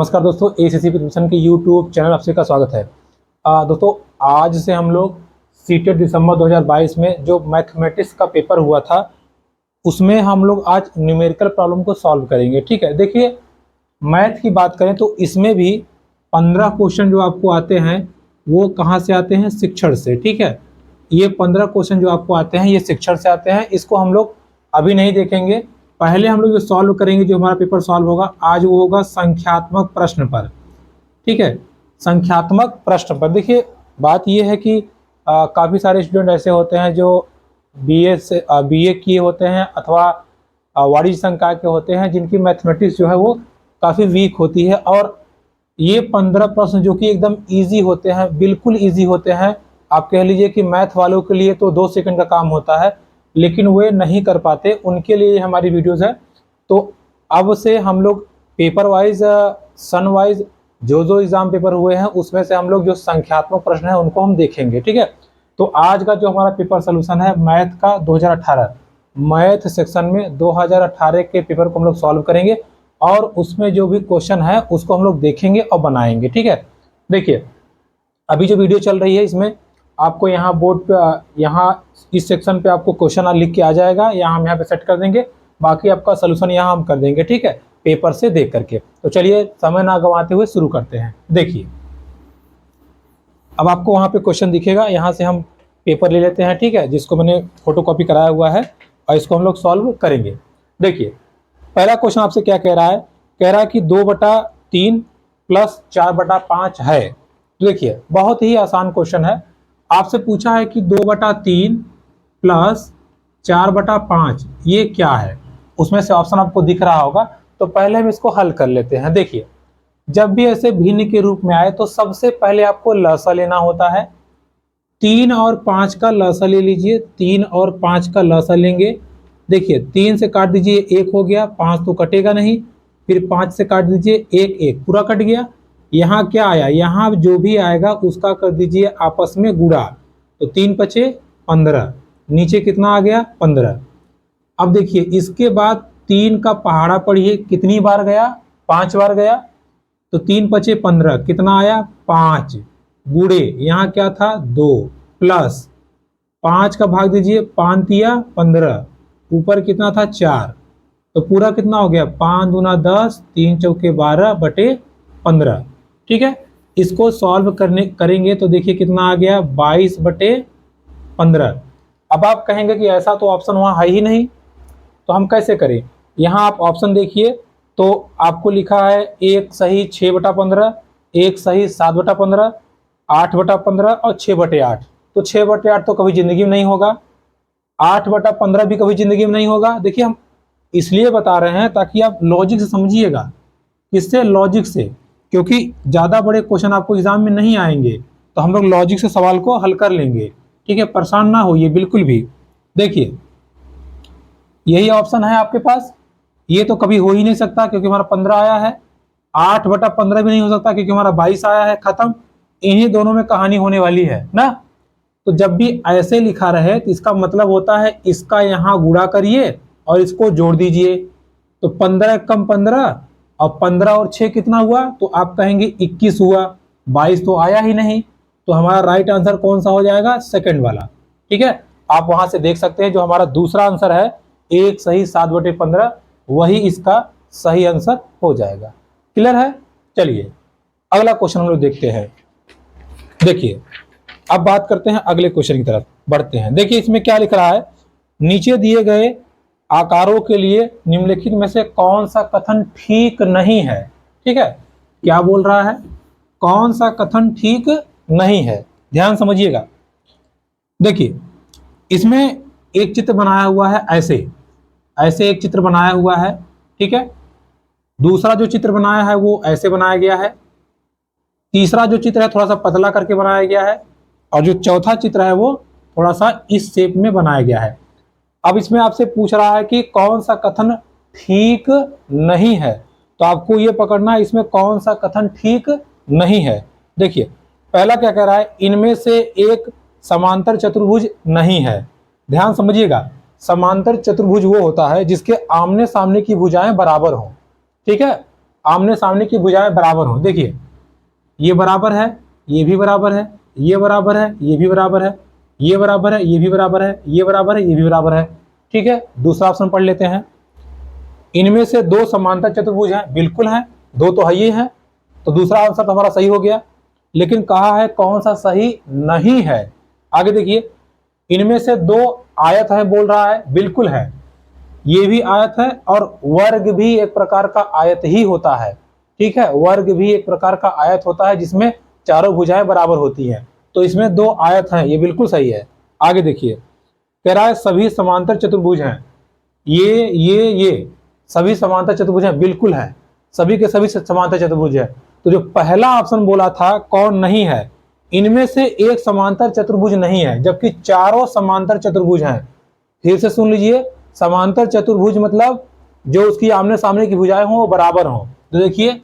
नमस्कार दोस्तों, ACC preparation के यूट्यूब चैनल आपसे का स्वागत है। दोस्तों, आज से हम लोग सीटेट दिसंबर 2022 में जो मैथमेटिक्स का पेपर हुआ था उसमें हम लोग आज न्यूमेरिकल प्रॉब्लम को सॉल्व करेंगे। ठीक है, देखिए मैथ की बात करें तो इसमें भी 15 क्वेश्चन जो आपको आते हैं वो कहाँ से आते हैं? शिक्षण से। ठीक है, ये 15 क्वेश्चन जो आपको आते हैं ये शिक्षण से आते हैं। इसको हम लोग अभी नहीं देखेंगे, पहले हम लोग जो सॉल्व करेंगे, जो हमारा पेपर सॉल्व होगा आज वो होगा संख्यात्मक प्रश्न पर। ठीक है, संख्यात्मक प्रश्न पर। देखिए बात ये है कि काफ़ी सारे स्टूडेंट ऐसे होते हैं जो बीए किए होते हैं अथवा वाणिज्य संकाय के होते हैं, जिनकी मैथमेटिक्स जो है वो काफ़ी वीक होती है। और ये 15 प्रश्न जो कि एकदम ईजी होते हैं, बिल्कुल ईजी होते हैं। आप कह लीजिए कि मैथ वालों के लिए तो 2 सेकंड का काम होता है, लेकिन वे नहीं कर पाते, उनके लिए हमारी वीडियोस है। तो अब से हम लोग पेपर वाइज सन वाइज जो एग्जाम पेपर हुए हैं उसमें से हम लोग जो संख्यात्मक प्रश्न है उनको हम देखेंगे। ठीक है, तो आज का जो हमारा पेपर सोल्यूशन है मैथ का 2018 मैथ सेक्शन में 2018 के पेपर को हम लोग सॉल्व करेंगे और उसमें जो भी क्वेश्चन है उसको हम लोग देखेंगे और बनाएंगे। ठीक है, देखिए अभी जो वीडियो चल रही है इसमें आपको यहाँ बोर्ड पे, यहाँ इस सेक्शन पे आपको क्वेश्चन लिख के आ जाएगा, यहाँ हम यहाँ पे सेट कर देंगे, बाकी आपका सोल्यूशन यहाँ हम कर देंगे। ठीक है, पेपर से देख करके। तो चलिए समय ना गंवाते हुए शुरू करते हैं। देखिए अब आपको वहाँ पे क्वेश्चन दिखेगा, यहाँ से हम पेपर ले लेते हैं। ठीक है, जिसको मैंने फोटोकॉपी कराया हुआ है और इसको हम लोग सॉल्व करेंगे। देखिए पहला क्वेश्चन आपसे क्या कह रहा है? कह रहा है कि 2/3 प्लस 4/5 है। तो देखिए बहुत ही आसान क्वेश्चन है। आपसे पूछा है कि 2/3 प्लस 4/5 ये क्या है? उसमें से ऑप्शन आपको दिख रहा होगा, तो पहले हम इसको हल कर लेते हैं। देखिए जब भी ऐसे भिन्न के रूप में आए तो सबसे पहले आपको लसा लेना होता है। 3 और 5 का लसा ले लीजिए, 3 और 5 का लसा लेंगे। देखिए 3 से काट दीजिए 1 हो गया, 5 तो कटेगा नहीं, फिर 5 से काट दीजिए 1 पूरा कट गया। यहाँ क्या आया? यहाँ जो भी आएगा उसका कर दीजिए आपस में गुणा, तो 3 पचे 15, नीचे कितना आ गया? 15। अब देखिए इसके बाद 3 का पहाड़ा पढ़िए, कितनी बार गया? 5 बार गया, तो 3 पचे 15, कितना आया? 5 गुणे यहाँ क्या था? 2 प्लस 5 का भाग दीजिए, 5 तिया 15, ऊपर कितना था? 4, तो पूरा कितना हो गया? 5 दूना 10, 3 चौके 12/15। ठीक है, इसको सॉल्व करेंगे तो देखिए कितना आ गया? 22/15। अब आप कहेंगे कि ऐसा तो ऑप्शन वहाँ है ही नहीं, तो हम कैसे करें? यहाँ आप ऑप्शन देखिए तो आपको लिखा है एक सही 6/15, एक सही 7/15, 8/15 और 6/8। तो 6/8 तो कभी जिंदगी में नहीं होगा, 8/15 भी कभी जिंदगी में नहीं होगा। देखिए हम इसलिए बता रहे हैं ताकि आप लॉजिक से समझिएगा। किससे? लॉजिक से, क्योंकि ज़्यादा बड़े क्वेश्चन आपको एग्जाम में नहीं आएंगे, तो हम लोग लॉजिक से सवाल को हल कर लेंगे। ठीक है, परेशान ना होइए बिल्कुल भी। देखिए यही ऑप्शन है आपके पास, ये तो कभी हो ही नहीं सकता क्योंकि हमारा 15 आया है। 8/15 भी नहीं हो सकता क्योंकि हमारा 22 आया है। खत्म, इन्हीं दोनों में कहानी होने वाली है ना। तो जब भी ऐसे लिखा रहे तो इसका मतलब होता है इसका यहाँ गुणा करिए और इसको जोड़ दीजिए, तो 15 कम 15 और 15 और 6 कितना हुआ? तो आप कहेंगे 21 हुआ, 22 तो आया ही नहीं। तो हमारा राइट आंसर कौन सा हो जाएगा? सेकंड वाला। ठीक है, आप वहां से देख सकते हैं जो हमारा दूसरा आंसर है एक सही 7/15, वही इसका सही आंसर हो जाएगा। क्लियर है? चलिए अगला क्वेश्चन हम लोग देखते हैं। देखिए अब बात करते हैं अगले क्वेश्चन की तरफ बढ़ते हैं। देखिए इसमें क्या लिख रहा है? नीचे दिए गए आकारों के लिए निम्नलिखित में से कौन सा कथन ठीक नहीं है? ठीक है, क्या बोल रहा है? कौन सा कथन ठीक नहीं है? ध्यान समझिएगा। देखिए इसमें एक चित्र बनाया हुआ है, ऐसे ऐसे एक चित्र बनाया हुआ है। ठीक है, दूसरा जो चित्र बनाया है वो ऐसे बनाया गया है, तीसरा जो चित्र है थोड़ा सा पतला करके बनाया गया है, और जो चौथा चित्र है वो थोड़ा सा इस शेप में बनाया गया है। अब इसमें आपसे पूछ रहा है कि कौन सा कथन ठीक नहीं है, तो आपको ये पकड़ना है इसमें कौन सा कथन ठीक नहीं है। देखिए पहला क्या कह रहा है? इनमें से एक समांतर चतुर्भुज नहीं है। ध्यान समझिएगा, समांतर चतुर्भुज वो होता है जिसके आमने सामने की भुजाएं बराबर हों। ठीक है, आमने सामने की भुजाएं बराबर हो। देखिए ये बराबर है, ये भी बराबर है, ये बराबर है, ये भी बराबर है, ये बराबर है, ये भी बराबर है, ये बराबर है, ये भी बराबर है। ठीक है, दूसरा ऑप्शन पढ़ लेते हैं। इनमें से दो समांतर चतुर्भुज हैं, बिल्कुल है, दो तो है ही है, तो दूसरा आंसर तो हमारा सही हो गया। लेकिन कहा है कौन सा सही नहीं है। आगे देखिए, इनमें से दो आयत है बोल रहा है, बिल्कुल है, ये भी आयत है और वर्ग भी एक प्रकार का आयत ही होता है। ठीक है, वर्ग भी एक प्रकार का आयत होता है जिसमें चारों भुजाएं बराबर होती हैं, तो इसमें दो आयत हैं, ये बिल्कुल सही है। आगे देखिए, कह रहा है सभी समांतर चतुर्भुज हैं, ये सभी समांतर चतुर्भुज हैं, बिल्कुल है, सभी के सभी समांतर चतुर्भुज है। तो जो पहला ऑप्शन बोला था कौन नहीं है, इनमें से एक समांतर चतुर्भुज नहीं है, जबकि चारों समांतर चतुर्भुज हैं। फिर से सुन लीजिए, समांतर चतुर्भुज मतलब जो उसकी आमने सामने की भुजाएं हों वो बराबर हों। तो देखिए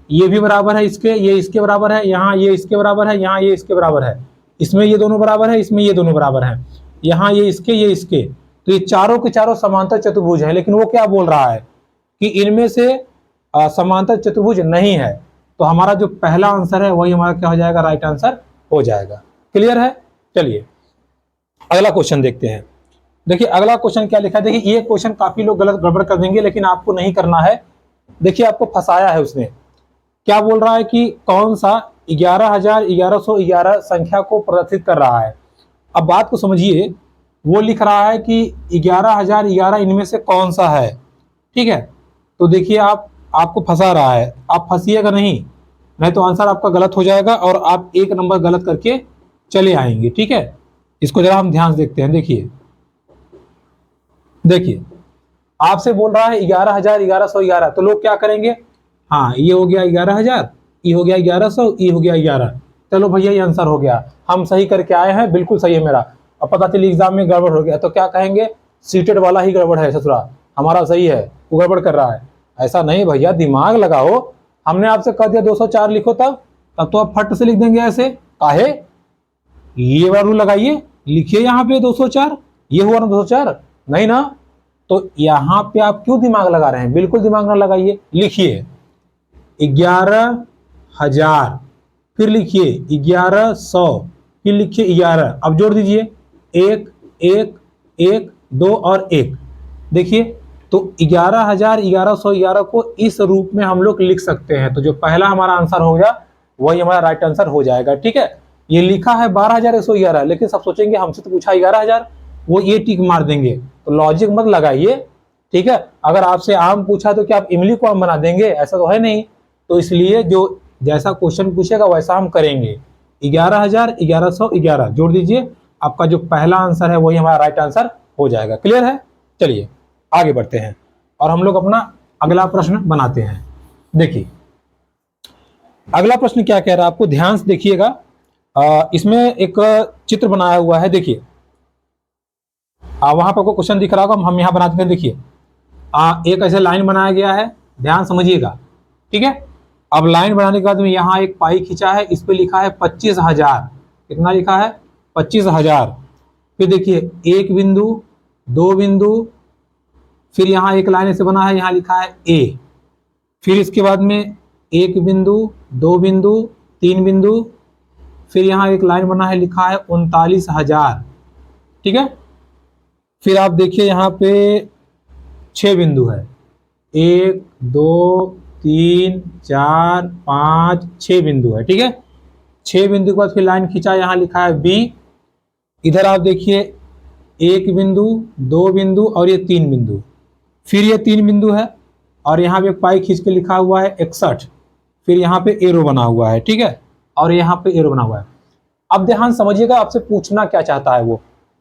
ये भी बराबर है इसके, ये इसके बराबर है, यहाँ ये इसके बराबर है, यहाँ ये इसके बराबर है, इसमें ये दोनों बराबर है, इसमें ये दोनों बराबर है, यहाँ ये इसके, तो ये चारों के चारों समांतर चतुर्भुज हैं। लेकिन वो क्या बोल रहा है कि इनमें से समांतर चतुर्भुज नहीं है। तो हमारा जो पहला आंसर है वही हमारा क्या हो जाएगा, राइट आंसर हो जाएगा। क्लियर है? चलिए अगला क्वेश्चन देखते हैं। देखिए अगला क्वेश्चन क्या लिखा है। देखिए ये क्वेश्चन काफी लोग गलत गड़बड़ कर देंगे, लेकिन आपको नहीं करना है। देखिए आपको फंसाया है उसने। क्या बोल रहा है कि कौन सा 11,1111 संख्या को प्रदर्शित कर रहा है। अब बात को समझिए, वो लिख रहा है कि 11,011 इनमें से कौन सा है। ठीक है, तो देखिए आपको फंसा रहा है, आप फंसिएगा नहीं तो आंसर आपका गलत हो जाएगा और आप एक नंबर गलत करके चले आएंगे। ठीक है, इसको जरा हम ध्यान से देखते हैं। देखिए आपसे बोल रहा है 11,1111, तो लोग क्या करेंगे, हाँ ये हो गया 11,000, ये हो गया 1100, ये हो गया 11, चलो भैया ये आंसर हो गया, हम सही करके आए हैं, बिल्कुल सही है मेरा। अब पता चली एग्जाम में गड़बड़ हो गया तो क्या कहेंगे, सीटेड वाला ही गड़बड़ है ससुरा, हमारा सही है, वो गड़बड़ कर रहा है। ऐसा नहीं भैया, दिमाग लगाओ। हमने आपसे कह दिया 204 लिखो, तब तो आप फट से लिख देंगे ऐसे काहे। ये वाला रूल लगाइए, लिखिए यहाँ पे 204, ये हुआ ना 204, नहीं ना। तो यहाँ पे आप क्यों दिमाग लगा रहे हैं, बिल्कुल दिमाग ना लगाइए। लिखिए 11,000, फिर लिखिए 1100, फिर लिखिए 11, अब जोड़ दीजिए 1 1 1 2 और 1। देखिए तो 11,000 1111 को इस रूप में हम लोग लिख सकते हैं। तो जो पहला हमारा आंसर हो गया वही हमारा राइट आंसर हो जाएगा। ठीक है, ये लिखा है 12,111, लेकिन सब सोचेंगे हमसे तो पूछा 11,000, वो ये टिक मार देंगे। तो लॉजिक मत लगाइए। ठीक है, अगर आपसे आम पूछा तो क्या आप इमली को आम बना देंगे, ऐसा तो है नहीं। तो इसलिए जो जैसा क्वेश्चन पूछेगा वैसा हम करेंगे। 11,000 1111 जोड़ दीजिए, आपका जो पहला आंसर है वही हमारा राइट आंसर हो जाएगा। क्लियर है? चलिए आगे बढ़ते हैं और हम लोग अपना अगला प्रश्न बनाते हैं। देखिए अगला प्रश्न क्या कह रहा है, आपको ध्यान से देखिएगा। इसमें एक चित्र बनाया हुआ है, देखिए वहां पर आपको क्वेश्चन दिख रहा होगा, हम यहाँ बनाते हैं। देखिए एक ऐसे लाइन बनाया गया है, ध्यान समझिएगा। ठीक है, अब लाइन बनाने के बाद में यहाँ एक पाई खींचा है, इस पे लिखा है 25,000। कितना लिखा है? 25,000। फिर देखिए एक बिंदु, दो बिंदु, फिर यहाँ एक लाइन ऐसे बना है, यहाँ लिखा है ए। फिर इसके बाद में एक बिंदु, दो बिंदु, तीन बिंदु, फिर यहाँ एक लाइन बना है, लिखा है 39,000। ठीक है, फिर आप देखिए यहाँ पे 6 बिंदु है, 1 2 3 4 5 6 बिंदु है। ठीक है, 6 बिंदु के बाद फिर लाइन खींचा, यहाँ लिखा है बी। इधर आप देखिए एक बिंदु, दो बिंदु और ये 3 बिंदु, फिर ये 3 बिंदु है और यहाँ पे एक पाई खींच के लिखा हुआ है 61। फिर यहाँ पे एरो बना हुआ है। ठीक है, और यहाँ पे एरो बना हुआ है। अब ध्यान समझिएगा, आपसे पूछना क्या चाहता है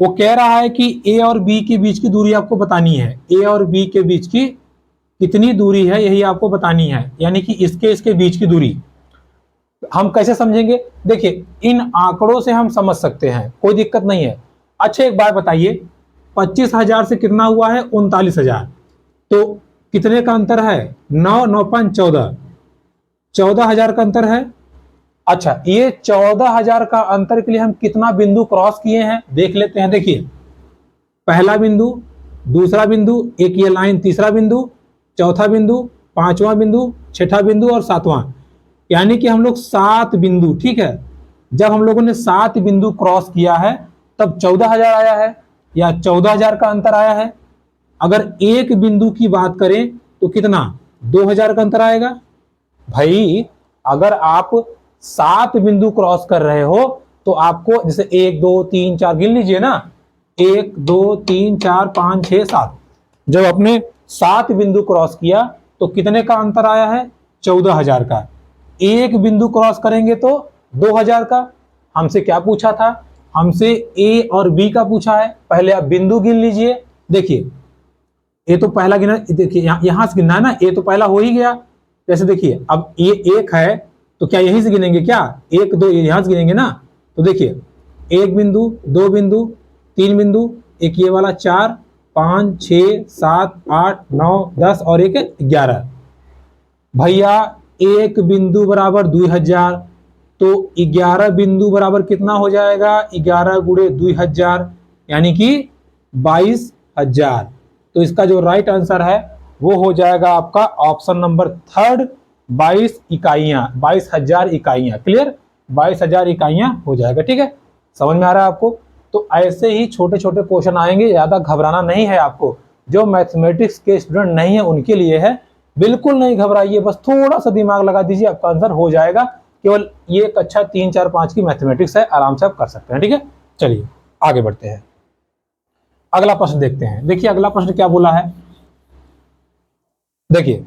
वो कह रहा है कि ए और बी के बीच की दूरी आपको बतानी है। ए और बी के बीच की कितनी दूरी है यही आपको बतानी है, यानी कि इसके बीच की दूरी। हम कैसे समझेंगे? देखिए इन आंकड़ों से हम समझ सकते हैं, कोई दिक्कत नहीं है। अच्छा एक बात बताइए, 25,000 से कितना हुआ है? 39,000। तो कितने का अंतर है? 9 9 5 14, 14,000 का अंतर है। अच्छा ये 14,000 का अंतर के लिए हम कितना बिंदु क्रॉस किए हैं देख लेते हैं। देखिए पहला बिंदु, दूसरा बिंदु, एक ये लाइन, तीसरा बिंदु, चौथा बिंदु, 5वां बिंदु, 6ठा बिंदु और 7वां, यानी कि हम लोग 7 बिंदु, ठीक है। जब हम लोगों ने 7 बिंदु क्रॉस किया है तब 14,000 आया है या 14,000 का अंतर आया है। अगर एक बिंदु की बात करें तो कितना, 2,000 का अंतर आएगा। भाई अगर आप 7 बिंदु क्रॉस कर रहे हो तो आपको जैसे 1 2 3 4 गिन लीजिए ना, 1 2 3 4 5 6 7, जब आपने 7 बिंदु क्रॉस किया तो कितने का अंतर आया है, 14,000 का। एक बिंदु क्रॉस करेंगे तो 2,000 का। हमसे क्या पूछा था, हमसे ए और बी का पूछा है। पहले आप बिंदु गिन लीजिए। देखिए ए तो पहला गिना, देखिए यहां से गिनना है ना, ए तो पहला हो ही गया। जैसे देखिए अब ये 1 है तो क्या यहीं से गिनेंगे क्या, 1 2 यहां से गिनेंगे ना। तो देखिए 1 बिंदु, 2 बिंदु, 3 बिंदु, एक ये वाला 4 5 6 7 8 9 10 और एक 11। भैया एक बिंदु बराबर 2,000, तो 11 बिंदु बराबर कितना हो जाएगा, 11 गुणे 2,000 यानी कि 22,000। तो इसका जो राइट आंसर है वो हो जाएगा आपका ऑप्शन नंबर 3, 22 इकाइयां, 22,000 इकाइयां। क्लियर, 22,000 इकाइयां हो जाएगा। ठीक है, समझ में आ रहा है आपको। तो ऐसे ही छोटे छोटे क्वेश्चन आएंगे, ज्यादा घबराना नहीं है आपको। जो मैथमेटिक्स के स्टूडेंट नहीं है उनके लिए है, बिल्कुल नहीं घबराइए, बस थोड़ा सा दिमाग लगा दीजिए, आपका आंसर हो जाएगा। केवल ये कक्षा 3 4 5 की मैथमेटिक्स है, आराम से आप कर सकते हैं। ठीक है, चलिए आगे बढ़ते हैं, अगला प्रश्न देखते हैं। देखिए अगला प्रश्न क्या बोला है, देखिए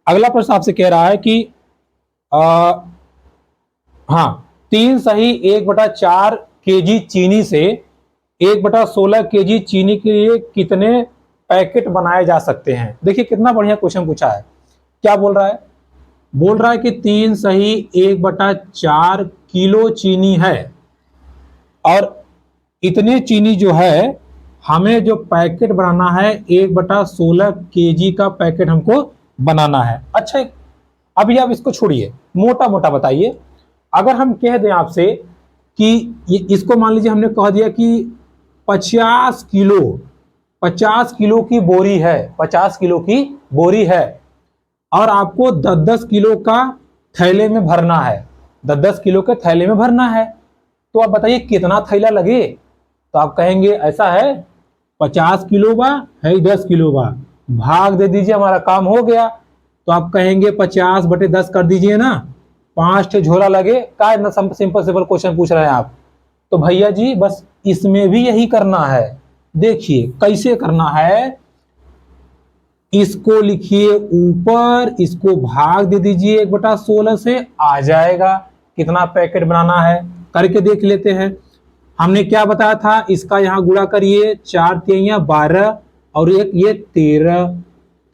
अगला प्रश्न आपसे कह रहा है कि हाँ 3 सही 1/4 केजी चीनी से 1/16 केजी चीनी के लिए कितने पैकेट बनाए जा सकते हैं। देखिए कितना बढ़िया क्वेश्चन पूछा है। क्या बोल रहा है, बोल रहा है कि 3 सही 1/4 किलो चीनी है और इतने चीनी जो है हमें जो पैकेट बनाना है 1/16 केजी का पैकेट हमको बनाना है। अच्छा अभी आप इसको छोड़िए, मोटा मोटा बताइए। अगर हम कह दें आपसे कि इसको मान लीजिए हमने कह दिया कि 50 किलो की बोरी है, 50 किलो की बोरी है और आपको 10-10 किलो का थैले में भरना है, 10-10 किलो के थैले में भरना है। तो आप बताइए कितना थैला लगे। तो आप कहेंगे ऐसा है 50 किलो बा है 10 किलो बा, भाग दे दीजिए हमारा काम हो गया। तो आप कहेंगे 50/10 कर दीजिए ना, 5 ठे झोला लगे। का इतना सिंपल क्वेश्चन पूछ रहे हैं आप। तो भैया जी बस इसमें भी यही करना है। देखिए कैसे करना है, इसको लिखिए ऊपर, इसको भाग दे दीजिए 1/16 से, आ जाएगा कितना पैकेट बनाना है। करके देख लेते हैं। हमने क्या बताया था, इसका यहाँ गुणा करिए, 4 3 12 और एक ये 13,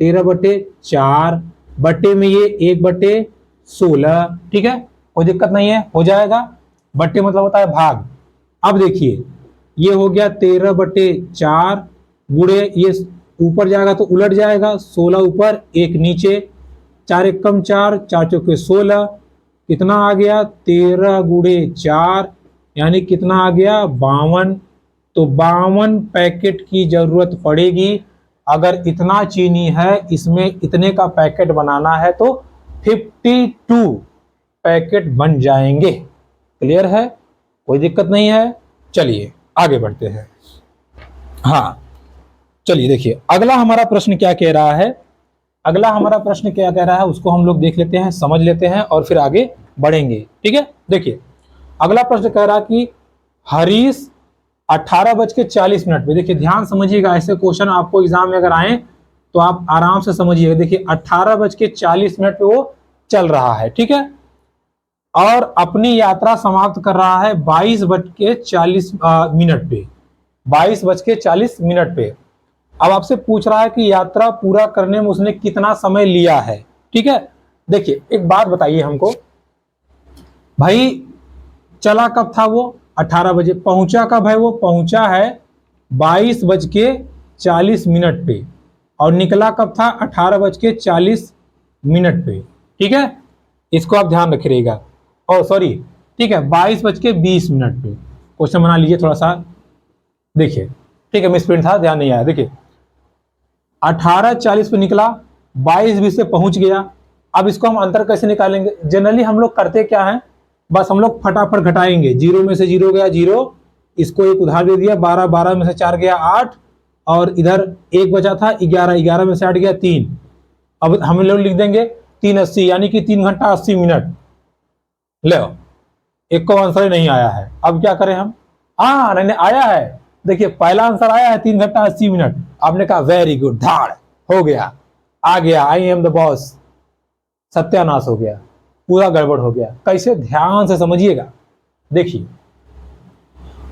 13/4 बटे में ये 1/16। ठीक है, कोई दिक्कत नहीं है, हो जाएगा। बटे मतलब होता है भाग। अब देखिए ये हो गया 13/4 गुणे ये ऊपर जाएगा तो उलट जाएगा, 16 ऊपर 1 नीचे, 4 एकम 4, 4 चौके 16, कितना आ गया 13 गुणे 4 यानी कितना आ गया 52। तो 52 पैकेट की जरूरत पड़ेगी। अगर इतना चीनी है, इसमें इतने का पैकेट बनाना है तो 52 पैकेट बन जाएंगे। क्लियर है, कोई दिक्कत नहीं है। चलिए आगे बढ़ते हैं। हाँ चलिए देखिए अगला हमारा प्रश्न क्या कह रहा है, अगला हमारा प्रश्न क्या कह रहा है उसको हम लोग देख लेते हैं, समझ लेते हैं और फिर आगे बढ़ेंगे। ठीक है, देखिए अगला प्रश्न कह रहा है कि हरीश 18:40 पे, देखिए ध्यान समझिएगा, ऐसे क्वेश्चन आपको एग्जाम में अगर आए तो आप आराम से समझिएगा। देखिए 18:40 पे वो चल रहा है, ठीक है, और अपनी यात्रा समाप्त कर रहा है 22:40 पे, 22:40 पे। अब आपसे पूछ रहा है कि यात्रा पूरा करने में उसने कितना समय लिया है। ठीक है, देखिए एक बात बताइए हमको, भाई चला कब था वो 18 बजे, पहुंचा कब है वो, पहुंचा है 22:40 पे और निकला कब था 18:40 पे। ठीक है, इसको आप ध्यान रखिएगा। और सॉरी ठीक है 22:20 पे क्वेश्चन बना लीजिए थोड़ा सा। देखिए ठीक है मिसप्रिंट था, ध्यान नहीं आया। देखिए 18:40 पे निकला, 22-20 से पहुंच गया। अब इसको हम अंतर कैसे निकालेंगे? जनरली हम लोग करते क्या है, बस हम लोग फटाफट घटाएंगे। 0 में से 0 गया 0, इसको एक उधार दे दिया 12, 12 में से 4 गया 8, और इधर 1 बचा था 11, 11 में से 8 गया 3। अब हम लोग लिख देंगे 380, यानी कि 3 घंटा 80 मिनट। लो, एक को आंसर नहीं आया है। अब क्या करें हम? हाँ, नहीं आया है। देखिए पहला आंसर आया है 3 घंटा 80 मिनट। आपने कहा वेरी गुड, धाड़ हो गया, आ गया, आई एम द बॉस। सत्यानाश हो गया, पूरा गड़बड़ हो गया। कैसे? ध्यान से समझिएगा। देखिए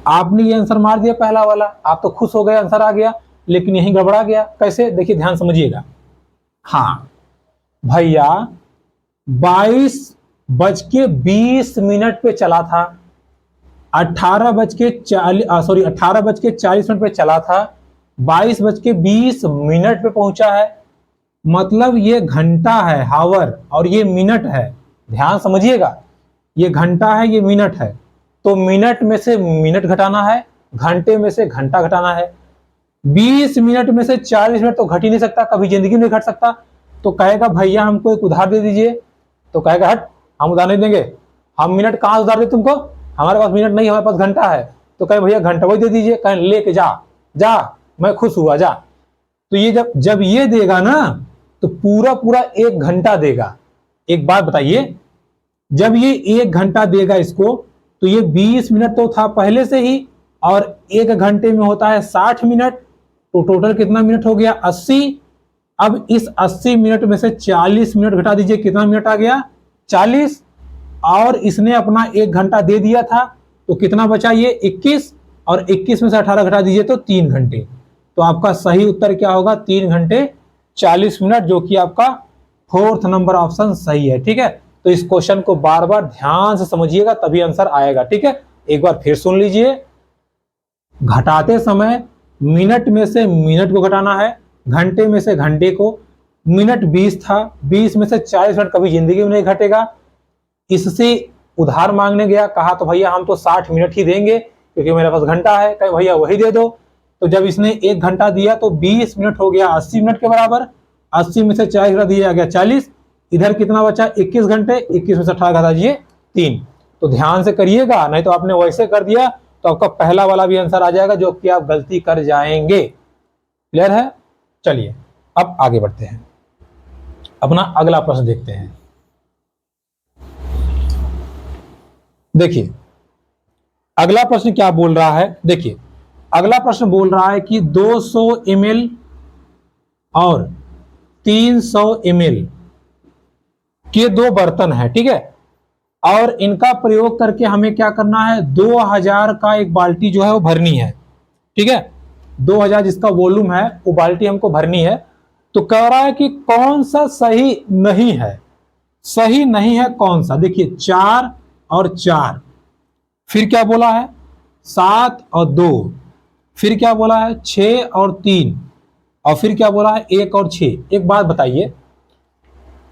आपने ये आंसर मार दिया पहला वाला, आप तो खुश हो गए, आंसर आ गया, लेकिन यही गड़बड़ा गया। कैसे? देखिए ध्यान समझिएगा। हाँ भैया 22:20 पे चला था, 18:40 पे चला था, 22:20 पे पहुंचा है। मतलब ये घंटा है, हावर, और ये मिनट है। ध्यान समझिएगा, ये घंटा है, ये मिनट है। तो मिनट में से मिनट घटाना है, घंटे में से घंटा घटाना है। 20 मिनट में से 40 मिनट तो घट ही नहीं सकता, कभी जिंदगी में घट सकता। तो कहेगा भैया हमको एक उधार दे दीजिए, तो कहेगा हट, हम उधार नहीं देंगे, हम मिनट कहाँ उधार दे तुमको, हमारे पास मिनट नहीं, हमारे पास घंटा है। तो कहे भैया घंटा वही दे दीजिए, कहे लेके जा जा, मैं खुश हुआ, जा। तो ये जब ये देगा ना, तो पूरा पूरा 1 घंटा देगा। एक बात बताइए, जब ये 1 घंटा देगा इसको, तो ये 20 मिनट तो था पहले से ही, और 1 घंटे में होता है 60 मिनट, तो टोटल कितना मिनट हो गया? 80। अब इस 80 मिनट में से 40 मिनट घटा दीजिए, कितना मिनट आ गया? 40। और इसने अपना 1 घंटा दे दिया था, तो कितना बचा? ये 21, और 21 में से 18 घटा दीजिए तो 3 घंटे। तो आपका सही उत्तर क्या होगा? 3 घंटे 40 मिनट, जो कि आपका 4th नंबर ऑप्शन सही है। ठीक है, तो इस क्वेश्चन को बार बार ध्यान से समझिएगा, तभी आंसर आएगा। ठीक है, एक बार फिर सुन लीजिए। घटाते समय मिनट में से मिनट को घटाना है, घंटे में से घंटे को। मिनट 20 था, 20 में से 40 मिनट कभी जिंदगी में नहीं घटेगा। इससे उधार मांगने गया, कहा तो भैया हम तो 60 मिनट ही देंगे क्योंकि मेरे पास घंटा है। कहे भैया वही दे दो। तो जब इसने 1 घंटा दिया तो 20 मिनट हो गया 80 मिनट के बराबर। 80 में से 40 घटा दिया गया 40। इधर कितना बचा? 21 घंटे। 21 में से 18 घटा दीजिए 3। तो ध्यान से करिएगा, नहीं तो आपने वैसे कर दिया तो आपका पहला वाला भी आंसर आ जाएगा, जो कि आप गलती कर जाएंगे। क्लियर है? चलिए अब आगे बढ़ते हैं, अपना अगला प्रश्न देखते हैं। देखिए अगला प्रश्न क्या बोल रहा है। देखिए अगला प्रश्न बोल रहा है कि 200 ml और 300 ml के 2 बर्तन है, ठीक है, और इनका प्रयोग करके हमें क्या करना है? 2000 का एक बाल्टी जो है वो भरनी है। ठीक है, 2000 जिसका वॉल्यूम है वो बाल्टी हमको भरनी है। तो कह रहा है कि कौन सा सही नहीं है। सही नहीं है कौन सा? देखिए 4 और 4, फिर क्या बोला है? 7 और 2, फिर क्या बोला है? 6 और 3, और फिर क्या बोला है? 1 और 6। एक बात बताइए,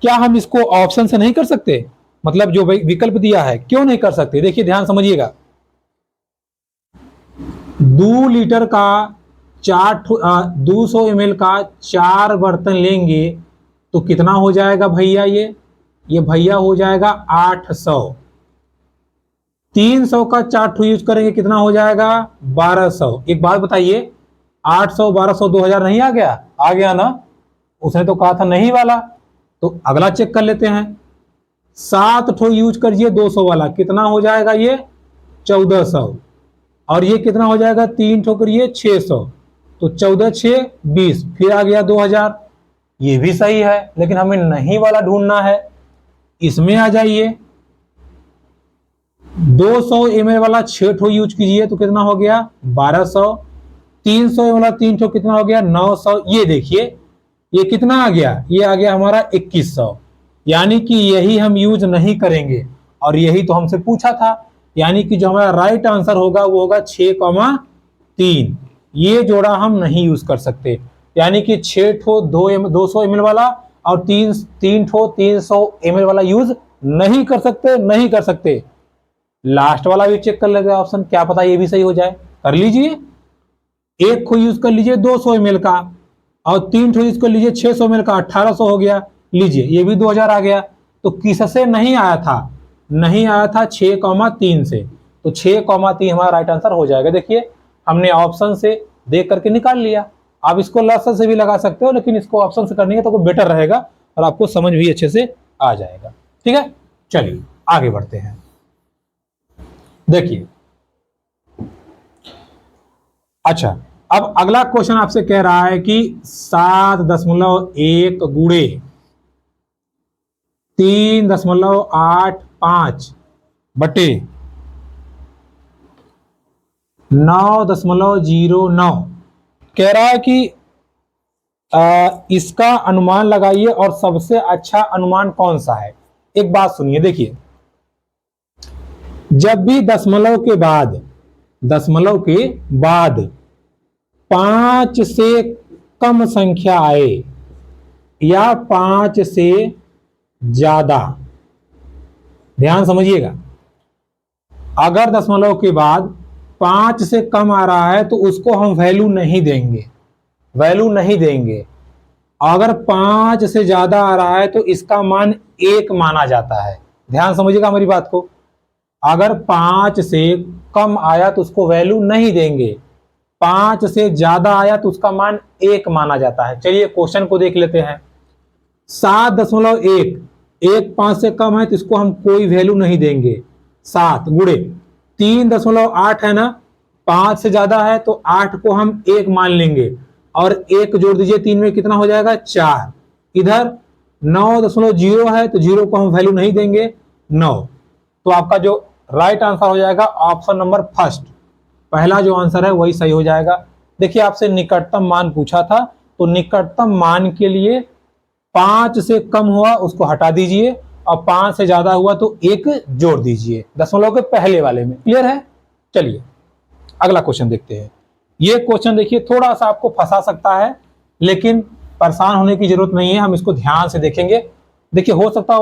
क्या हम इसको ऑप्शन से नहीं कर सकते? मतलब जो विकल्प दिया है, क्यों नहीं कर सकते? देखिए ध्यान समझिएगा। 2 लीटर का 200 ml का 4 बर्तन लेंगे तो कितना हो जाएगा भैया? ये भैया हो जाएगा 800। 300 का 4 ठो यूज करेंगे, कितना हो जाएगा? 1200। एक बात बताइए, 800 1200 2000 नहीं आ गया? आ गया ना? उसने तो कहा था नहीं वाला। तो अगला चेक कर लेते हैं। 7 ठो यूज करिए 200 वाला, कितना हो जाएगा? ये 1400। और ये कितना हो जाएगा? 3 ठो करिए 600, तो 14 6 20, फिर आ गया 2000। ये भी सही है, लेकिन हमें नहीं वाला ढूंढना है। इसमें आ जाइए, 200 ml वाला 6 ठो यूज कीजिए तो कितना हो गया? 1200। 300 ml वाला 3 ठो कितना हो गया? 900। ये देखिए ये कितना आ गया? ये आ गया हमारा 2100। यानी कि यही हम यूज नहीं करेंगे, और यही तो हमसे पूछा था। यानी कि जो हमारा राइट आंसर होगा वो होगा 6,3। ये जोड़ा हम नहीं यूज कर सकते। यानी कि 6 ठो 200 ml वाला और 3 ठो 300 ml वाला यूज नहीं कर सकते, नहीं कर सकते। लास्ट वाला भी चेक कर लेते हैं ऑप्शन, क्या पता ये भी सही हो जाए। कर लीजिए, एक को यूज कर लीजिए 200 ml का, और 3 ठो इसको लीजिए 600 ml का 1800 हो गया, लीजिए ये भी 2000 आ गया। तो किससे नहीं आया था? नहीं आया था 6,3 से। तो 6,3 हमारा राइट आंसर हो जाएगा। देखिए हमने ऑप्शन से देख करके निकाल लिया। आप इसको लसन से भी लगा सकते हो, लेकिन इसको ऑप्शन से करने तो बेटर रहेगा और आपको समझ भी अच्छे से आ जाएगा। ठीक है, चलिए आगे बढ़ते हैं। देखिए अच्छा, अब अगला क्वेश्चन आपसे कह रहा है कि 7.1 गुणे 3.85 बटे 9.09 कह रहा है कि इसका अनुमान लगाइए और सबसे अच्छा अनुमान कौन सा है। एक बात सुनिए, देखिए जब भी दशमलव के बाद 5 से कम संख्या आए या 5 से ज्यादा, ध्यान समझिएगा, अगर दशमलव के बाद 5 से कम आ रहा है तो उसको हम वैल्यू नहीं देंगे। अगर 5 से ज्यादा आ रहा है तो इसका मान 1 माना जाता है। ध्यान समझिएगा मेरी बात को। अगर 5 से कम आया तो उसको वैल्यू नहीं देंगे, 5 से ज्यादा आया तो उसका मान 1 माना जाता है। चलिए क्वेश्चन को देख लेते हैं। 7.1, 1 5 से कम है तो इसको हम कोई वैल्यू नहीं देंगे। 7 गुणे 3.8 है ना, 5 से ज्यादा है तो 8 को हम 1 मान लेंगे और 1 जोड़ दीजिए 3 में, कितना हो जाएगा 4। इधर 9.0 है तो 0 को हम वैल्यू नहीं देंगे, 9। तो आपका जो राइट आंसर हो जाएगा ऑप्शन नंबर फर्स्ट, पहला जो आंसर है वही सही हो जाएगा। देखिए आपसे निकटतम मान पूछा था, तो निकटतम मान के लिए 5 से कम हुआ उसको हटा दीजिए और 5 से ज्यादा हुआ तो 1 जोड़ दीजिए दशमलव के पहले वाले में। क्लियर है? चलिए अगला क्वेश्चन देखते हैं। ये क्वेश्चन देखिए थोड़ा सा आपको फंसा सकता है, लेकिन परेशान होने की जरूरत नहीं है, हम इसको ध्यान से देखेंगे। देखिए हो सकता है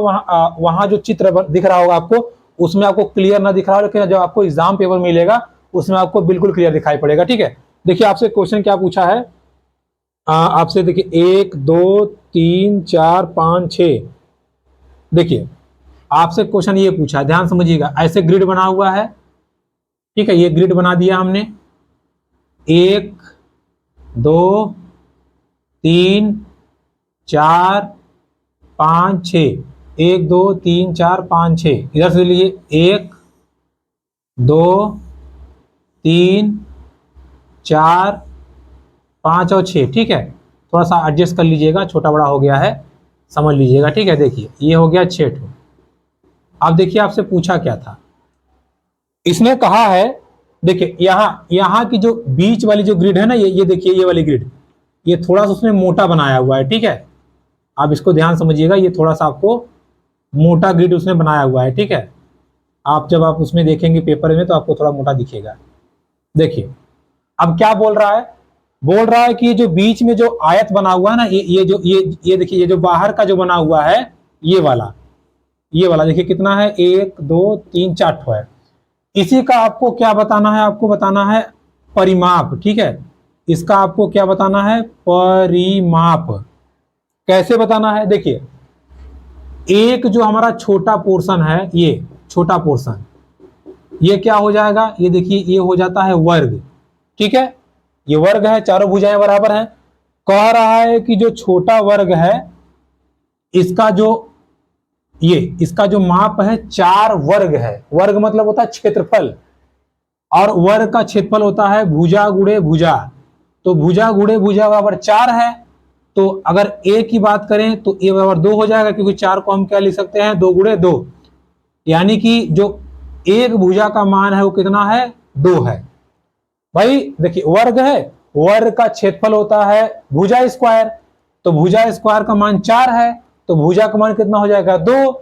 वहां जो चित्र दिख रहा होगा आपको, उसमें आपको क्लियर ना दिख रहा हो, लेकिन जब आपको एग्जाम पेपर मिलेगा उसमें आपको बिल्कुल क्लियर दिखाई पड़ेगा। ठीक है, देखिए आपसे क्वेश्चन क्या पूछा है, आपसे देखिए 1 2 3 4 5 6, देखिए आपसे क्वेश्चन ये पूछा है, ध्यान समझिएगा। ऐसे ग्रिड बना हुआ है, ठीक है, ये ग्रिड बना दिया हमने, 1 2 3 4 5 6, 1 2 3 4 5 6, इधर से लिए 1 2 3 4 5 और 6। ठीक है, थोड़ा सा एडजस्ट कर लीजिएगा, छोटा बड़ा हो गया है, समझ लीजिएगा। ठीक है, देखिए ये हो गया 6 ठो। अब देखिए आपसे पूछा क्या था, इसने कहा है, देखिए यहाँ की जो बीच वाली जो ग्रिड है ना, ये देखिए ये वाली ग्रिड, ये थोड़ा सा उसने मोटा बनाया हुआ है। ठीक है, आप इसको ध्यान समझिएगा, ये थोड़ा सा आपको मोटा ग्रिड उसने बनाया हुआ है। ठीक है, आप जब आप उसमें देखेंगे पेपर में तो आपको थोड़ा मोटा दिखेगा। देखिए अब क्या बोल रहा है, बोल रहा है कि ये जो बीच में जो आयत बना हुआ है ना, ये देखिए, ये जो बाहर का जो बना हुआ है, ये वाला देखिए कितना है, 1 2 3 4 ठो है। इसी का आपको क्या बताना है, आपको बताना है परिमाप। ठीक है, इसका आपको क्या बताना है, परिमाप। कैसे बताना है, देखिए एक जो हमारा छोटा पोर्शन है, ये छोटा पोर्शन, ये क्या हो जाएगा, ये देखिए ये हो जाता है वर्ग। ठीक है, ये वर्ग है, चारों भुजाएं बराबर हैं। कह रहा है कि जो छोटा वर्ग है इसका जो माप है 4 वर्ग है। वर्ग मतलब होता है क्षेत्रफल, और वर्ग का क्षेत्रफल होता है भुजा गुणे भुजा। तो भुजा गुणे भुजा बराबर 4 है। तो अगर a की बात करें तो a बराबर 2 हो जाएगा, क्योंकि 4 को हम क्या लिख सकते हैं, 2 गुणे 2, यानी कि जो एक भुजा का मान है वो कितना है, 2 है। भाई देखिए वर्ग है, वर्ग का क्षेत्रफल होता है भुजा स्क्वायर, तो भुजा स्क्वायर का मान 4 है, तो भुजा का मान कितना हो जाएगा, 2।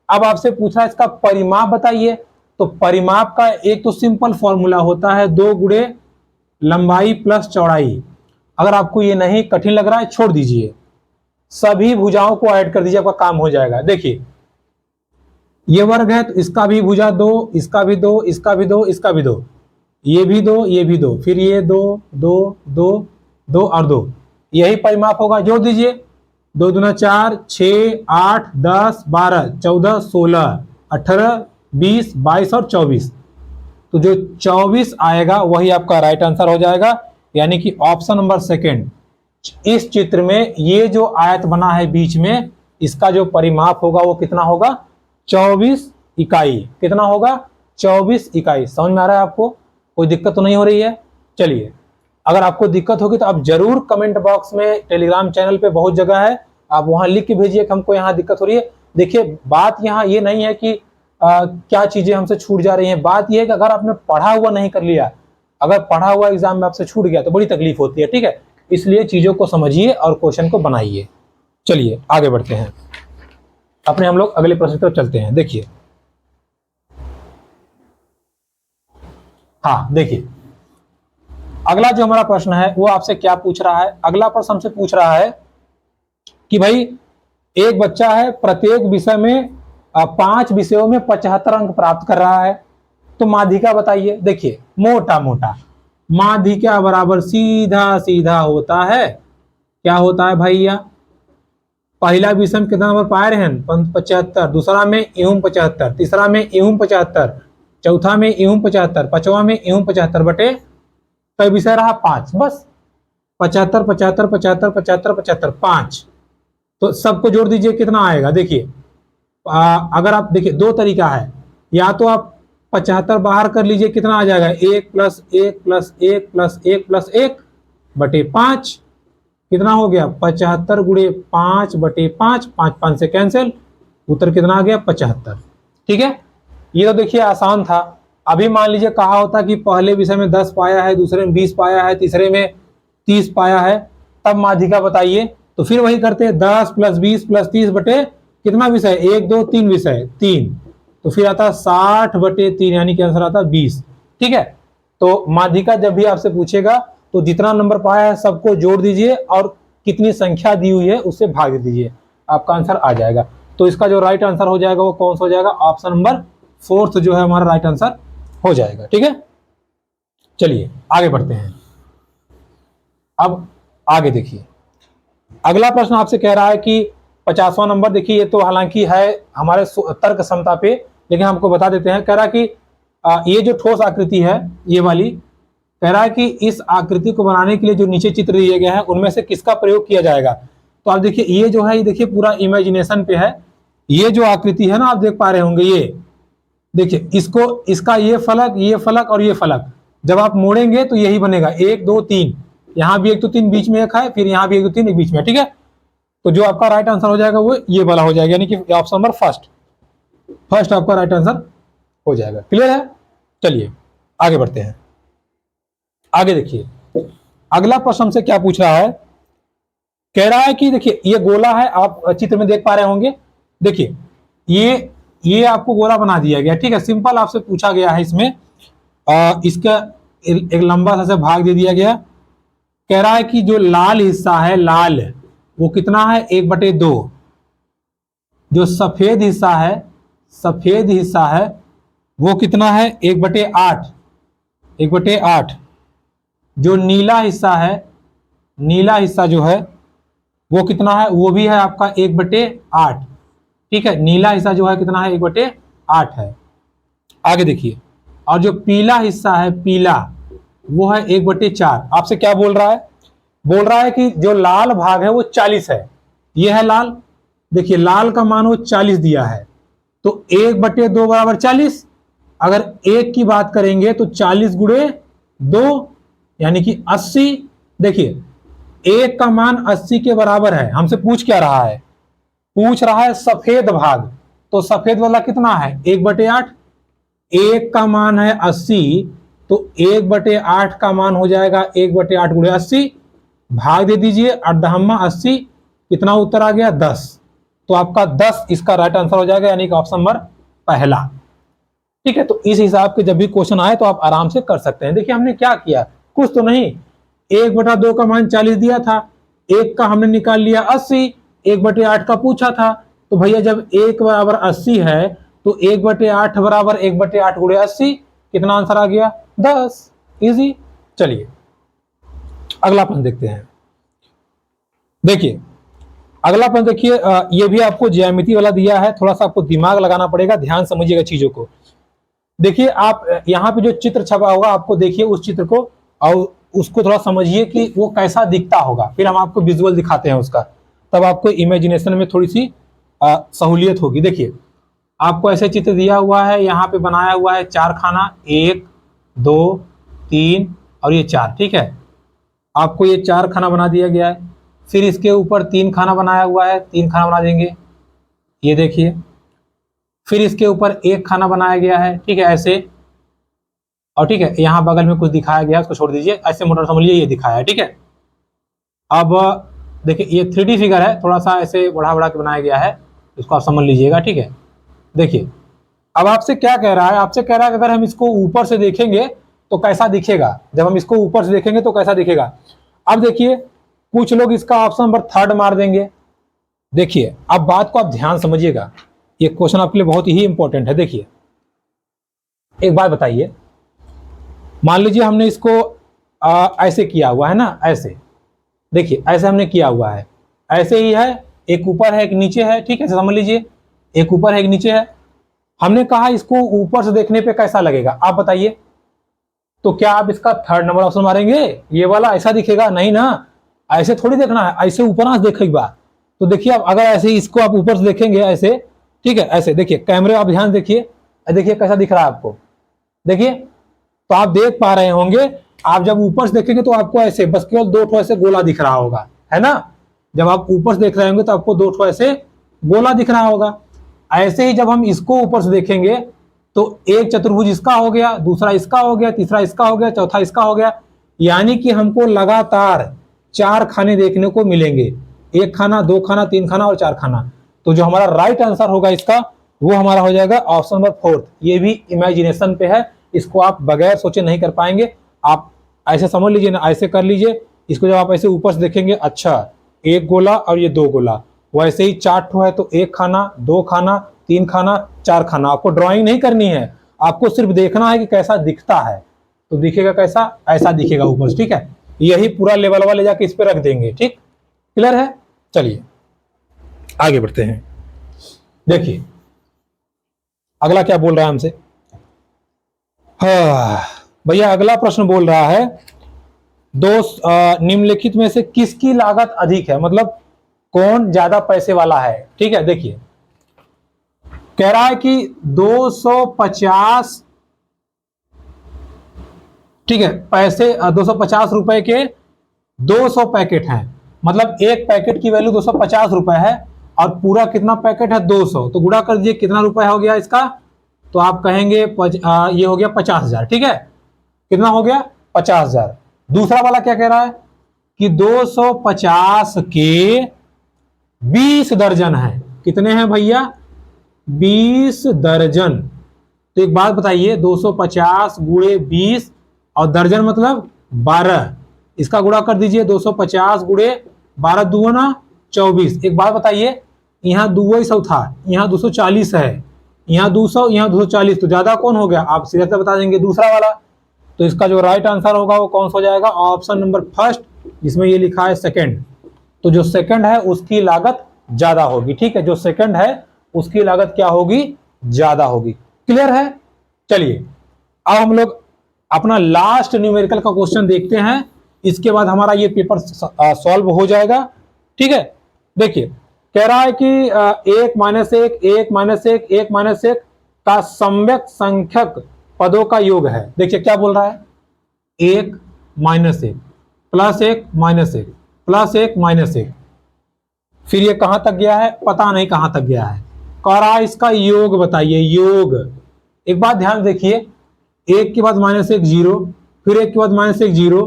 अब आपसे पूछा इसका परिमाप बताइए, तो परिमाप का एक तो सिंपल फॉर्मूला होता है 2 गुणे लंबाई प्लस चौड़ाई। अगर आपको ये नहीं कठिन लग रहा है छोड़ दीजिए, सभी भुजाओं को ऐड कर दीजिए, आपका काम हो जाएगा। देखिए ये वर्ग है तो इसका भी भुजा 2, इसका भी 2, इसका भी 2, इसका भी 2, ये भी 2, ये भी 2, फिर ये 2 2 2 2 और 2, यही परिमाप होगा, जोड़ दीजिए। 2 दूना 4, 6, 8, 10, 12, 14, 16, 18, 20, 22 और 24। तो जो 24 आएगा वही आपका राइट आंसर हो जाएगा, यानी कि ऑप्शन नंबर सेकंड। इस चित्र में ये जो आयत बना है बीच में, इसका जो परिमाप होगा वो कितना होगा? 24 इकाई। कितना होगा? 24 इकाई। समझ में आ रहा है आपको? कोई दिक्कत तो नहीं हो रही है? चलिए, अगर आपको दिक्कत होगी तो आप जरूर कमेंट बॉक्स में, टेलीग्राम चैनल पे बहुत जगह है, आप वहां लिख के भेजिए कि हमको यहाँ दिक्कत हो रही है। देखिए, बात यहाँ ये नहीं है कि क्या चीजें हमसे छूट जा रही हैं। बात यह है कि अगर आपने पढ़ा हुआ नहीं कर लिया, अगर पढ़ा हुआ एग्जाम में आपसे छूट गया तो बड़ी तकलीफ होती है। ठीक है, इसलिए चीजों को समझिए और क्वेश्चन को बनाइए। चलिए आगे बढ़ते हैं, अपने हम लोग अगले प्रश्न की तरफ चलते हैं। देखिए, हाँ देखिए, अगला जो हमारा प्रश्न है वो आपसे क्या पूछ रहा है? अगला प्रश्न हमसे पूछ रहा है कि भाई एक बच्चा है, प्रत्येक विषय में 5 विषयों में 75 अंक प्राप्त कर रहा है, तो माध्यिका बताइए। देखिए, मोटा मोटा माध्यिका बराबर सीधा सीधा होता है, क्या होता है भैया? पहला विषय में कितना नंबर पाए रहे हैं? 75, दूसरा में एवं 75, तीसरा में एवं 75, चौथा में एवं 75, पांचवा में एवं 75 बटे कई विषय रहा? 5। बस 75 75 75 75 75 5। तो सबको जोड़ दीजिए, कितना आएगा? देखिए, अगर आप देखिए, 2 तरीका है। या तो आप 75 बाहर कर लीजिए, कितना आ जाएगा? 1 + 1 + 1 + 1 + 1 बटे 5। कितना हो गया? 75 गुणे 5 बटे 5, 5 5 से कैंसिल, उत्तर कितना आ गया? 75। ठीक है, ये तो देखिए आसान था। अभी मान लीजिए कहा होता कि पहले विषय में 10 पाया है, दूसरे में 20 पाया है, तीसरे में 30 पाया है, तब माध्यिका बताइए। तो फिर वही करते हैं, 10 + 20 + 30 बटे कितना विषय? 1 2 3 विषय, 3। तो फिर आता 60 बटे 3, यानी कि आंसर आता 20। ठीक है, तो माध्यिका जब भी आपसे पूछेगा तो जितना नंबर पाया है सबको जोड़ दीजिए और कितनी संख्या दी हुई है उससे भाग दीजिए, आपका आंसर आ जाएगा। तो इसका जो राइट आंसर हो जाएगा वो कौन सा हो जाएगा? ऑप्शन नंबर 4 जो है हमारा राइट आंसर हो जाएगा। ठीक है, चलिए आगे बढ़ते हैं। अब आगे देखिए, अगला प्रश्न आपसे कह रहा है कि 50वां नंबर। देखिए, ये तो हालांकि है हमारे तर्क क्षमता पे, लेकिन हमको बता देते हैं। कह रहा है कि ये जो ठोस आकृति है, ये वाली, कह रहा है कि इस आकृति को बनाने के लिए जो नीचे चित्र दिए गए हैं उनमें से किसका प्रयोग किया जाएगा? तो आप देखिए, ये जो है, ये देखिए पूरा इमेजिनेशन पे है। ये जो आकृति है ना, आप देख पा रहे होंगे, ये देखिए, इसको, इसका ये फलक और ये फलक जब आप मोड़ेंगे तो यही बनेगा। 1 2 3, यहाँ भी 1 2 3 बीच में एक है, फिर यहाँ भी 1 2 3 एक बीच में। ठीक है, तो जो आपका राइट आंसर हो जाएगा वो ये वाला हो जाएगा, यानी कि ऑप्शन नंबर फर्स्ट आपका राइट आंसर हो जाएगा। क्लियर है? चलिए आगे बढ़ते हैं। आगे देखिए, अगला प्रश्न हमसे क्या पूछ रहा है? कह रहा है कि देखिए, ये गोला है, आप चित्र में देख पा रहे होंगे। देखिए, ये आपको गोला बना दिया गया। ठीक है, सिंपल आपसे पूछा गया है इसमें, इसका एक लंबा सा भाग दे दिया गया। कह रहा है कि जो लाल हिस्सा है, लाल, वो कितना है? 1/2। जो सफेद हिस्सा है वो कितना है? 1/8। 1/8। जो नीला हिस्सा जो है वो कितना है? वो भी है आपका 1/8। ठीक है, नीला हिस्सा जो है कितना है? 1/8 है। आगे देखिए, और जो पीला हिस्सा है, पीला, वो है 1/4। आपसे क्या बोल रहा है? बोल रहा है कि जो लाल भाग है वो 40 है। ये है लाल, देखिए लाल का मान वो 40 दिया है, तो 1/2 बराबर 40। अगर 1 की बात करेंगे तो 40 गुणे 2 यानी कि 80। देखिए, 1 का मान 80 के बराबर है। हमसे पूछ क्या रहा है? पूछ रहा है सफेद भाग, तो सफेद वाला कितना है? 1/8। 1 का मान है 80, तो 1/8 का मान हो जाएगा 1/8 गुणे 80। भाग दे दीजिए, 80, कितना उत्तर आ गया? 10। तो आपका 10 इसका राइट आंसर हो जाएगा, यानी कि ऑप्शन नंबर पहला। ठीक है, तो इस हिसाब के जब भी क्वेश्चन आए तो आप आराम से कर सकते हैं। देखिए, हमने क्या किया, कुछ तो नहीं, 1/2 का मान 40 दिया था, 1 का हमने निकाल लिया 80, 1/8 का पूछा था, तो भैया जब 1 बराबर 80 है तो 1/8 बराबर 1/8 गुणे 80, कितना आंसर आ गया? 10। इजी। चलिए अगला प्रश्न देखते हैं। देखिए अगला प्रश्न देखिए, ये भी आपको ज्यामिति वाला दिया है, थोड़ा सा आपको दिमाग लगाना पड़ेगा, ध्यान समझिएगा चीजों को। देखिए आप यहाँ पे जो चित्र छपा होगा आपको देखिए उस चित्र को और उसको थोड़ा समझिए कि वो कैसा दिखता होगा, फिर हम आपको विजुअल दिखाते हैं उसका, तब आपको इमेजिनेशन में थोड़ी सी सहूलियत होगी। देखिए आपको ऐसे चित्र दिया हुआ है, यहाँ पे बनाया हुआ है 4 खाना, 1 2 3 और ये 4, ठीक है। आपको ये 4 खाना बना दिया गया है, फिर इसके ऊपर 3 खाना बनाया हुआ है, 3 खाना बना देंगे, ये देखिए। फिर इसके ऊपर 1 खाना बनाया गया है, ठीक है, ऐसे। और ठीक है, यहाँ बगल में कुछ दिखाया गया है, उसको छोड़ दीजिए, ऐसे मोटर समझ लीजिए ये दिखाया है, ठीक है। अब देखिए ये 3D फिगर है, थोड़ा सा ऐसे बढ़ा बढ़ा के बनाया गया है, इसको आप समझ लीजिएगा, ठीक है। देखिए अब आपसे क्या कह रहा है, आपसे कह रहा है कि अगर हम इसको ऊपर से देखेंगे तो कैसा दिखेगा, जब हम इसको ऊपर से देखेंगे तो कैसा दिखेगा। अब देखिए कुछ लोग इसका ऑप्शन नंबर 3 मार देंगे। देखिए अब बात को आप ध्यान समझिएगा, ये क्वेश्चन आपके लिए बहुत ही इंपॉर्टेंट है। देखिए एक बात बताइए, मान लीजिए हमने इसको ऐसे किया हुआ है ना, ऐसे देखिए ऐसे हमने किया हुआ है, ऐसे ही है, एक ऊपर है एक नीचे है, ठीक है, समझ लीजिए एक ऊपर है एक नीचे है। हमने कहा इसको ऊपर से देखने पे कैसा लगेगा, आप बताइए। तो क्या आप इसका 3rd नंबर ऑप्शन मारेंगे, ये वाला ऐसा दिखेगा? नहीं ना, ऐसे थोड़ी देखना है, ऐसे ऊपर से देखेगा। तो देखिए अब अगर ऐसे इसको आप ऊपर से देखेंगे ऐसे, ठीक है, ऐसे देखिए कैमरे आप ध्यान देखिए, देखिए कैसा दिख रहा है आपको, देखिए। तो आप देख पा रहे होंगे, आप जब ऊपर से देखेंगे तो आपको ऐसे बस केवल 2 ठो ऐसे गोला दिख रहा होगा, है ना। जब आप ऊपर से देख रहे होंगे तो आपको 2 ठो ऐसे गोला दिख रहा होगा। ऐसे ही जब हम इसको ऊपर से देखेंगे तो एक चतुर्भुज इसका हो गया, दूसरा इसका हो गया, तीसरा इसका हो गया, चौथा इसका हो गया, यानी कि हमको लगातार 4 खाने देखने को मिलेंगे, 1 खाना, 2 खाना, 3 खाना और 4 खाना। तो जो हमारा राइट आंसर होगा इसका वो हमारा हो जाएगा ऑप्शन नंबर 4। ये भी इमेजिनेशन पे है, इसको आप बगैर सोचे नहीं कर पाएंगे। आप ऐसे समझ लीजिए ना, ऐसे कर लीजिए इसको, जब आप ऐसे ऊपर से देखेंगे, अच्छा 1 गोला और ये 2 गोला, वैसे ही 4 ठो है तो 1 खाना, 2 खाना, 3 खाना, 4 खाना। आपको ड्राइंग नहीं करनी है, आपको सिर्फ देखना है कि कैसा दिखता है। तो दिखेगा कैसा, ऐसा दिखेगा ऊपर से, ठीक है। यही पूरा लेवल वाले जाके इस पे रख देंगे, ठीक, क्लियर है। चलिए आगे बढ़ते हैं। देखिए अगला क्या बोल रहा है हमसे, भैया अगला प्रश्न बोल रहा है निम्नलिखित में से किसकी लागत अधिक है, मतलब कौन ज्यादा पैसे वाला है, ठीक है। देखिए कह रहा है कि 250, ठीक है, पैसे 250 रुपए के 200 पैकेट हैं, मतलब एक पैकेट की वैल्यू 250 रुपए है और पूरा कितना पैकेट है 200, तो गुणा कर दीजिए कितना रुपए हो गया इसका, तो आप कहेंगे ये हो गया 50,000, ठीक है। कितना हो गया 50,000। दूसरा वाला क्या कह रहा है कि 250 के 20 दर्जन है, कितने हैं भैया 20 दर्जन। तो एक बात बताइए, 250 गुणे 20 और दर्जन मतलब 12, इसका गुणा कर दीजिए 250 गुणे 12 दूना 24। एक बात बताइए, यहाँ 2 था, यहाँ 240 है, यहाँ 200, यहाँ 240, तो ज्यादा कौन हो गया, आप सीधे से बता देंगे दूसरा वाला। तो इसका जो राइट आंसर होगा वो कौन सा हो जाएगा, ऑप्शन नंबर 1, जिसमें ये लिखा है सेकंड। तो जो सेकंड है उसकी लागत ज्यादा होगी, ठीक है, जो सेकंड है उसकी लागत क्या होगी, ज्यादा होगी। क्लियर है। चलिए अब हम लोग अपना लास्ट न्यूमेरिकल का क्वेश्चन देखते हैं, इसके बाद हमारा ये पेपर सॉल्व हो जाएगा, ठीक है। देखिए कह रहा है कि 1 - 1 1 - 1 1 - 1 का सम्यक संख्यक पदों का योग है। देखिए क्या बोल रहा है, 1 - 1 +1 - 1 +1 - 1, फिर ये कहां तक गया है, पता नहीं कहां तक गया है। कह रहा है इसका योग बताइए, योग। एक बात ध्यान देखिए, 1 के बाद -1 0, फिर 1 के बाद -1 0,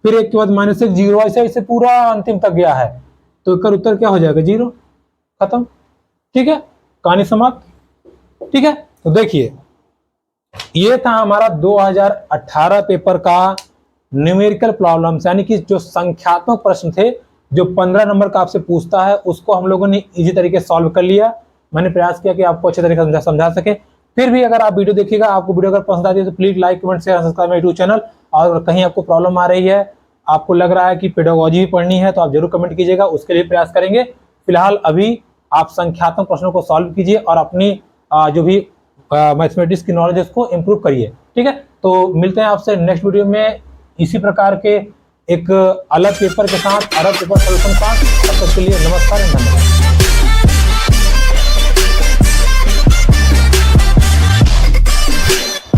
फिर 1 के बाद -1 0, ऐसे ऐसे पूरा अंतिम तक गया है। तो इसका उत्तर क्या हो जाएगा, 0, खत्म, ठीक है, कहानी समाप्त, ठीक है। तो देखिए ये था हमारा 2018 पेपर का न्यूमेरिकल प्रॉब्लम्स, यानी कि जो संख्यात्मक प्रश्न थे, जो 15 नंबर का आपसे पूछता है, उसको हम लोगों ने इजी तरीके से सॉल्व कर लिया। मैंने प्रयास किया कि आपको अच्छे तरीके से समझा सके। फिर भी अगर आप वीडियो देखिएगा, आपको वीडियो अगर पसंद आती है तो please like, comment, share, subscribe my YouTube channel. और कहीं आपको प्रॉब्लम आ रही है आपको लग रहा है कि पेडागोजी भी पढ़नी है तो आप जरूर कमेंट कीजिएगा, उसके लिए प्रयास करेंगे। फिलहाल अभी आप संख्यात्मक प्रश्नों को सॉल्व कीजिए और अपनी जो भी मैथमेटिक्स की नॉलेज है उसको इम्प्रूव करिए। ठीक है, तो मिलते हैं आपसे नेक्स्ट वीडियो में इसी प्रकार के एक अलग पेपर के साथ, अलग पेपर सोल्यूशन के साथ। तब तक के लिए नमस्कार एंड धन्यवाद।